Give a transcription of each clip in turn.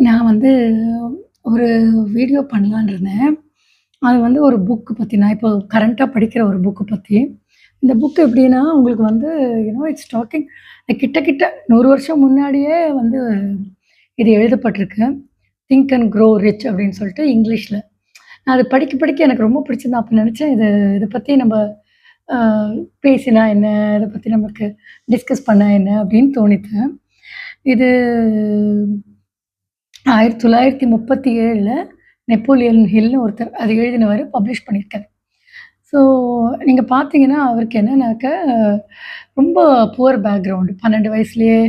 நான் வந்து ஒரு வீடியோ பண்ணலான்னு இருந்தேன். அது வந்து ஒரு புக் பத்தி. நான் இப்போ கரண்ட்டா படிக்கிற ஒரு புக் பத்தி. இந்த புக் எப்படின்னா, உங்களுக்கு வந்து இட்ஸ் டாக்கிங் கிட்ட கிட்ட 100 வருஷம் முன்னாடியே வந்து இது எழுதப்பட்டிருக்கு. திங்க் அண்ட் க்ரோ ரிச் அப்படின்னு சொல்லிட்டு இங்கிலீஷ்ல. நான் அத படிக்க படிக்க எனக்கு ரொம்ப பிடிச்சது. அப்ப நெனச்சேன் இத பத்தி நம்ப அ பேசினா என்ன? இத பத்தி நமக்கு டிஸ்கஸ் பண்ணா என்ன? அப்படின்னு தோணித்து. இது 1937ல நெப்போலியன் ஹில்னு ஒருத்தர் அது எழுதினவரு, பப்ளிஷ் பண்ணியிருக்காரு. ஸோ நீங்க பார்த்தீங்கன்னா, அவருக்கு என்னன்னாக்க, ரொம்ப புவர் பேக்ரவுண்ட். 12 வயசுலயே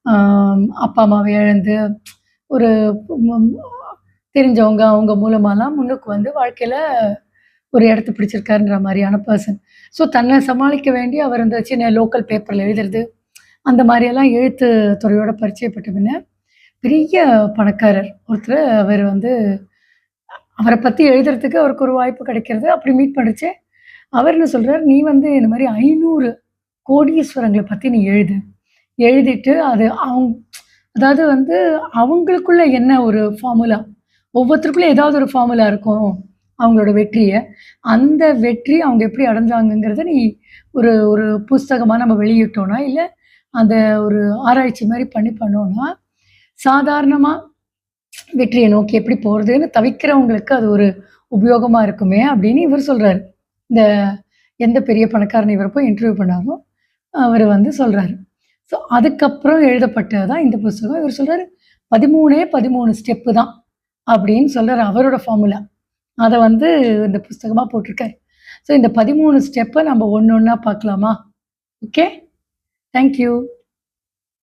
அ அப்பா, அம்மாவ இழந்து, ஒரு ம் தெரிஞ்சவங்க, அவங்க மூலமாலாம் முன்னுக்கு வந்து வாழ்க்கையில ஒரு இடத்த பிடிச்சிருக்காருன்ற மாரியான பெர்சன். ஸோ தன்ன சமாளிக்க வேண்டி அவர் அந்த சின்ன லோக்கல் பேப்பர்ல எழுதுறது, அந்த மாரியெல்லாம் எழுத்து துறையோட பரிச்சயப்பட்ட பின்ன, பெரிய பணக்காரர் ஒருத்தரு அவரு வந்து அவர பத்தி எழுதுறதுக்கு அவருக்கு ஒரு வாய்ப்பு கிடைக்கிறது. அப்படி மீட் பண்ணுச்சு. அவர் என்ன சொல்றாரு, "நீ வந்து இந்த மாரி 500 கோடீஸ்வரங்கள பத்தி நீ எழுது. எழுதிட்டு அது அதாவது வந்து அவங்களுக்குள்ள என்ன ஒரு ஃபார்முலா, ஒவ்வொருத்தருக்குள்ள ஏதாவது ஒரு ஃபார்முலா இருக்கும். அவங்களோட வெற்றிய. அந்த வெற்றி அவங்க எப்படி அடைஞ்சாங்கங்கிறத நீ ஒரு ஒரு புஸ்தகமா நம்ம வெளியிட்டோம்னா, இல்ல அந்த ஒரு ஆராய்ச்சி மாரி பண்ணோம்னா, சாதாரணமா வெற்றிய நோக்கி எப்படி போறதுன்னு தவிக்கிறவங்களுக்கு அது ஒரு உபயோகமா இருக்குமே!" அப்படின்னு இவர் சொல்றாரு. இந்த எந்த பெரிய பணக்காரன் இவர போய் இன்டர்வியூ பண்ணாரோ, அவரு வந்து சொல்றாரு. ஸோ அதுக்கப்புறம் எழுதப்பட்டது தான் இந்த புஸ்தகம். இவர் சொல்றாரு, 13ஏ 13 ஸ்டெப்பு தான் அப்படின்னு சொல்றாரு. அவரோட ஃபார்முலா. அத வந்து இந்த புஸ்தகமா போட்டிருக்காரு. ஸோ இந்த 13 ஸ்டெப்ப நம்ம ஒண்ணு ஒண்ணா பார்க்கலாமா? ஓகே. Thank you.